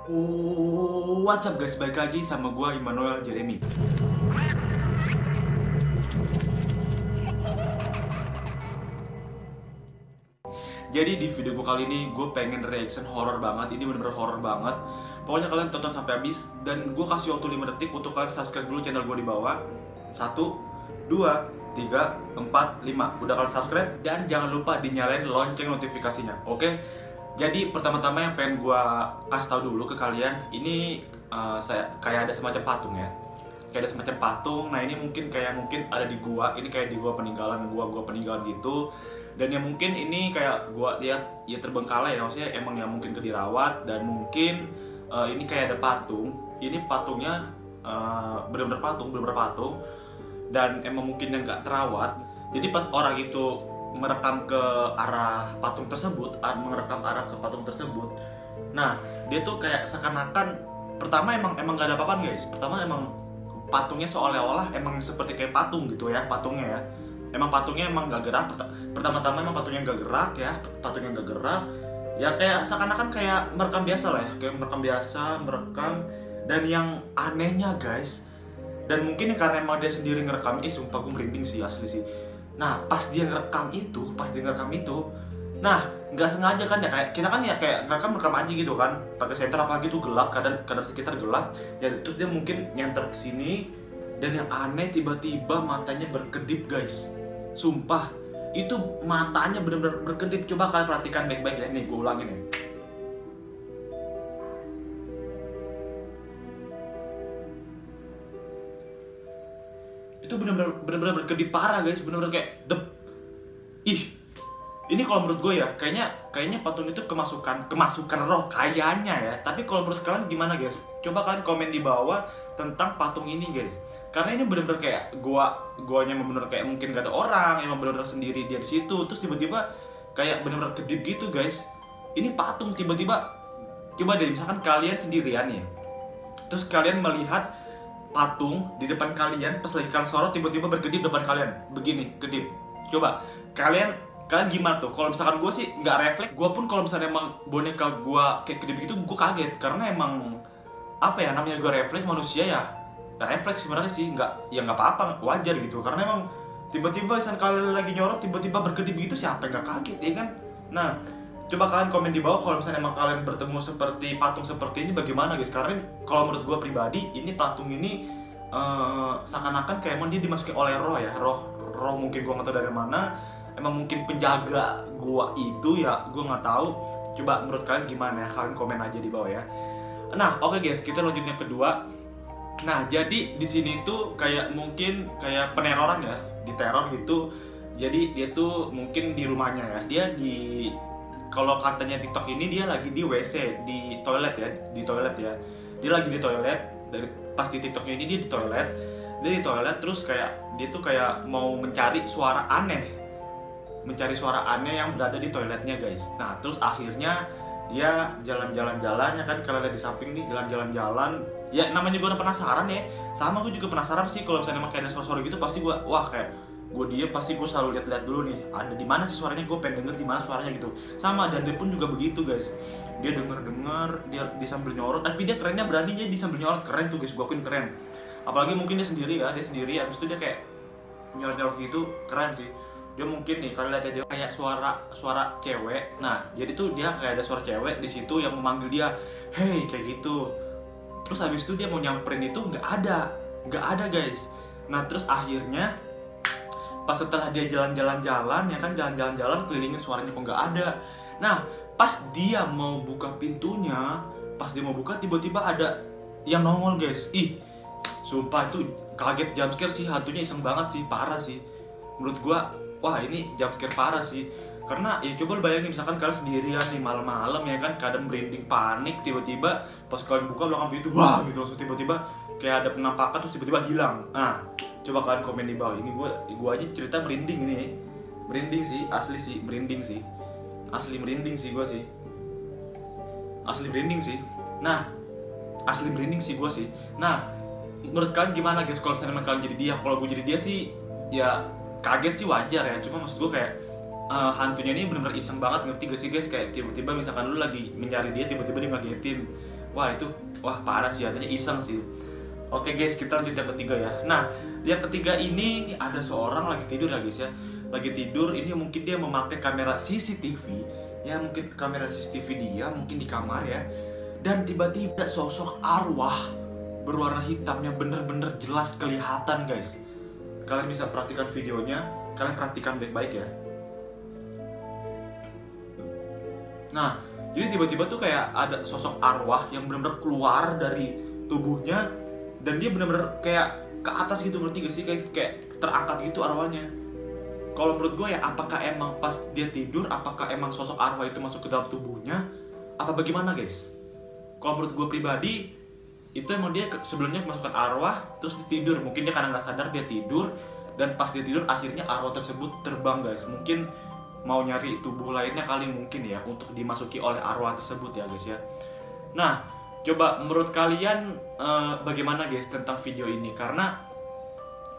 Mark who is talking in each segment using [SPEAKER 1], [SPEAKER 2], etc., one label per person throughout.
[SPEAKER 1] What's up guys, balik lagi sama gue Immanuel Jeremy. Jadi di video gue kali ini gue pengen reaction horror banget. Ini bener-bener horror banget. Pokoknya kalian tonton sampai habis. Dan gue kasih waktu 5 detik untuk kalian subscribe dulu channel gue di bawah. 1, 2, 3, 4, 5. Udah kalian subscribe. Dan jangan lupa dinyalain lonceng notifikasinya. Oke? Jadi pertama-tama yang pengen gue kasih tahu dulu ke kalian, ini saya kayak ada semacam patung ya, kayak ada semacam patung. Nah ini mungkin ada di gua, ini kayak di gua peninggalan gitu. Dan yang mungkin ini kayak gua lihat ya terbengkalai ya, maksudnya emang yang mungkin dirawat. Dan mungkin ini kayak ada patung, ini patungnya bener-bener patung, dan emang mungkin yang nggak terawat. Jadi pas orang itu merekam ke arah patung tersebut, nah dia tuh kayak seakan-akan pertama emang gak ada apa-apa guys. Pertama emang patungnya seolah-olah emang seperti kayak patung gitu ya, patungnya ya. Emang patungnya emang gak gerak. Pertama-tama emang patungnya gak gerak ya, ya kayak seakan-akan kayak merekam biasa lah ya, kayak merekam. Dan yang anehnya guys, dan mungkin karena emang dia sendiri ngerekam, sumpah gue merinding sih asli sih. Nah pas dia ngerekam itu, nah nggak sengaja kan ya, kayak kita kan ya kayak ngerekam aja gitu kan, pakai senter apalagi itu gelap, kadang sekitar gelap ya. Terus dia mungkin nyenter ke sini, dan yang aneh tiba-tiba matanya berkedip guys. Sumpah itu matanya benar-benar berkedip. Coba kalian perhatikan baik-baik ya, nih gue ulangin ya. Itu bener-bener berkedip parah guys, bener-bener kayak ini kalau menurut gue ya kayaknya patung itu kemasukan roh kayaknya ya. Tapi kalau menurut kalian gimana guys? Coba kalian komen di bawah tentang patung ini guys. Karena ini bener-bener kayak guanya bener-bener kayak mungkin gak ada orang, emang bener-bener sendiri dia di situ. Terus tiba-tiba kayak bener-bener kedip gitu guys. Ini patung tiba-tiba, coba deh misalkan kalian sendirian ya, terus kalian melihat patung di depan kalian, pas lagi kalian sorot tiba-tiba berkedip depan kalian begini, kedip. Coba kalian gimana tuh? Kalau misalkan gue sih nggak refleks. Gue pun kalau misalnya emang boneka gue kayak kedip gitu, gue kaget. Karena emang apa ya, namanya gue refleks manusia ya, nggak refleks sebenarnya sih, nggak apa-apa, wajar gitu. Karena emang tiba-tiba misalkan kalian lagi nyorot tiba-tiba berkedip gitu, siapa yang nggak kaget ya kan? Nah coba kalian komen di bawah kalau misalnya emang kalian bertemu seperti patung seperti ini bagaimana guys. Karena kalau menurut gue pribadi, ini patung ini seakan-akan kayak emang dia dimasuki oleh roh ya, roh mungkin gue nggak tahu dari mana. Emang mungkin penjaga gue itu ya, gue nggak tahu. Coba menurut kalian gimana ya, kalian komen aja di bawah ya. Nah oke guys, kita lanjut yang kedua. Nah jadi di sini tuh kayak mungkin kayak peneroran ya, diteror gitu. Jadi dia tuh mungkin di rumahnya ya, dia di, kalau katanya TikTok ini dia lagi di WC, di toilet ya. Dia lagi di toilet. Dari pas di TikToknya ini dia di toilet. Terus kayak dia tuh kayak mau mencari suara aneh yang berada di toiletnya guys. Nah terus akhirnya dia jalan-jalan ya kan, kalian lihat di samping nih, jalan-jalan. Ya namanya gue udah penasaran ya. Sama gue juga penasaran sih, kalau misalnya emang kayak ada suara-suara gitu pasti gue gue diem, pasti gue selalu lihat dulu nih, ada di mana sih suaranya, gue pengen denger di mana suaranya gitu. Sama, dan dia pun juga begitu guys, dia denger dia sambil nyorot. Tapi dia kerennya beraninya dia sambil nyorot, keren tuh guys, gue akuin keren. Apalagi mungkin dia sendiri abis itu dia kayak nyorot gitu, keren sih. Dia mungkin nih kalau lihat dia kayak suara cewek. Nah jadi tuh dia kayak ada suara cewek di situ yang memanggil dia, hey, kayak gitu. Terus habis itu dia mau nyamperin itu, nggak ada guys. Nah terus akhirnya pas setelah dia jalan-jalan ya kan, jalan-jalan kelilingin, suaranya kok nggak ada. Nah pas dia mau buka pintunya, tiba-tiba ada yang nongol guys. Sumpah itu kaget, jumpscare sih, hantunya iseng banget sih, parah sih menurut gua. Wah ini jumpscare parah sih. Karena ya coba lu bayangin misalkan kalian sendirian nih malam-malam ya kan, kadang merinding panik, tiba-tiba pas kalian buka belakang pintu, wah gitu, langsung tiba-tiba kayak ada penampakan terus tiba-tiba hilang. Nah coba kalian komen di bawah. Ini gua aja cerita merinding ini. Merinding sih, asli sih, merinding sih. Asli merinding sih gua sih. Asli merinding sih. Nah, asli merinding sih gua sih. Nah, menurut kalian gimana guys kalau misalnya kalian jadi dia? Kalau gue jadi dia sih ya kaget sih, wajar ya. Cuma maksud gue kayak hantunya ini benar-benar iseng banget, ngerti gak sih guys? Kayak tiba-tiba misalkan lu lagi mencari dia, tiba-tiba dia ngagetin. wah parah sih, artinya iseng sih. Oke guys, kita lanjut yang ketiga ya. Nah, yang ketiga ini ada seorang lagi tidur ya guys ya. Lagi tidur, ini mungkin dia memakai kamera CCTV. Ya mungkin kamera CCTV dia mungkin di kamar ya. Dan tiba-tiba sosok arwah berwarna hitam yang bener-bener jelas kelihatan guys. Kalian bisa perhatikan videonya, kalian perhatikan baik-baik ya. Nah, jadi tiba-tiba tuh kayak ada sosok arwah yang bener-bener keluar dari tubuhnya. Dan dia bener-bener kayak ke atas gitu, ngerti gak sih? Kayak terangkat gitu arwahnya. Kalau menurut gue ya, apakah emang pas dia tidur, apakah emang sosok arwah itu masuk ke dalam tubuhnya, apa bagaimana guys? Kalau menurut gue pribadi, itu emang dia sebelumnya kemasukan arwah, terus dia tidur. Mungkin dia karena nggak sadar dia tidur, dan pas dia tidur akhirnya arwah tersebut terbang guys. Mungkin mau nyari tubuh lainnya kali mungkin ya, untuk dimasuki oleh arwah tersebut ya guys ya. Nah, coba menurut kalian bagaimana guys tentang video ini? Karena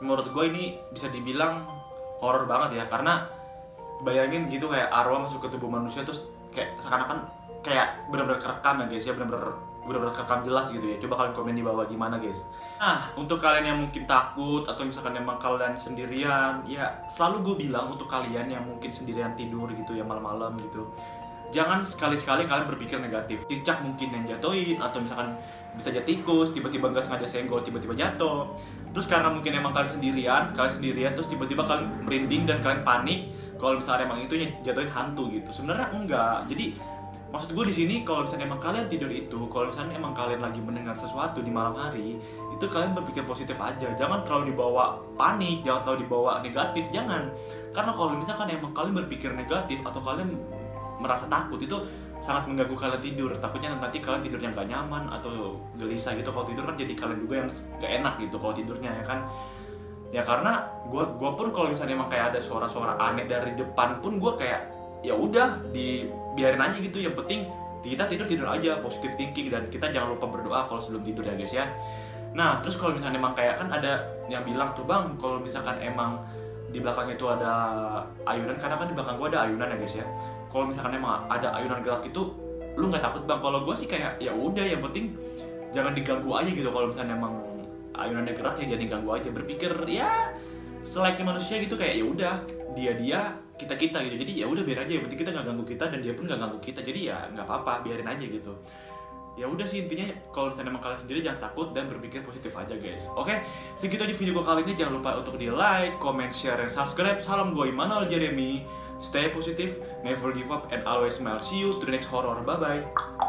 [SPEAKER 1] menurut gue ini bisa dibilang horor banget ya. Karena bayangin gitu kayak arwah masuk ke tubuh manusia terus kayak seakan-akan kayak benar-benar kerekam ya guys ya, benar-benar kerekam jelas gitu ya. Coba kalian komen di bawah gimana guys. Nah, untuk kalian yang mungkin takut atau misalkan emang kalian sendirian, ya selalu gue bilang untuk kalian yang mungkin sendirian tidur gitu ya malam-malam gitu, jangan sekali-sekali kalian berpikir negatif. Cicak mungkin yang jatuhin, atau misalkan bisa jadi tikus, tiba-tiba gak sengaja senggol, tiba-tiba jatuh. Terus karena mungkin emang kalian sendirian terus tiba-tiba kalian merinding dan kalian panik kalau misalnya emang itu jatuhin hantu gitu. Sebenarnya enggak. Jadi maksud gue di sini, kalau misalnya emang kalian tidur itu, kalau misalnya emang kalian lagi mendengar sesuatu di malam hari, itu kalian berpikir positif aja. Jangan terlalu dibawa panik, jangan terlalu dibawa negatif, jangan. Karena kalau misalkan emang kalian berpikir negatif atau kalian merasa takut, itu sangat mengganggu kalian tidur. Takutnya nanti kalian tidurnya gak nyaman atau gelisah gitu. Kalau tidur kan jadi kalian juga yang gak enak gitu kalau tidurnya ya kan. Ya karena gue pun kalau misalnya emang kayak ada suara-suara aneh dari depan pun, gue kayak ya udah dibiarin aja gitu. Yang penting kita tidur aja, positive thinking, dan kita jangan lupa berdoa kalau sebelum tidur ya guys ya. Nah, terus kalau misalnya emang kayak kan ada yang bilang tuh, bang, kalau misalkan emang di belakang itu ada ayunan, karena kan di belakang gue ada ayunan ya guys ya. Kalau misalkan emang ada ayunan gerak itu, lu nggak takut bang? Kalau gue sih kayak ya udah, yang penting jangan diganggu aja gitu. Kalau misalnya emang ayunannya gerak ya jangan diganggu aja. Berpikir ya selayaknya manusia gitu, kayak ya udah dia kita gitu. Jadi ya udah biar aja, yang penting kita nggak ganggu kita dan dia pun nggak ganggu kita. Jadi ya nggak apa-apa, biarin aja gitu. Ya udah sih, intinya kalau misalnya emang kalian sendiri jangan takut dan berpikir positif aja guys. Oke, segitu aja video gue kali ini. Jangan lupa untuk di like, comment, share, dan subscribe. Salam gue Immanuel Jeremy. Stay positive, never give up, and always smile. See you to the next horror. Bye bye.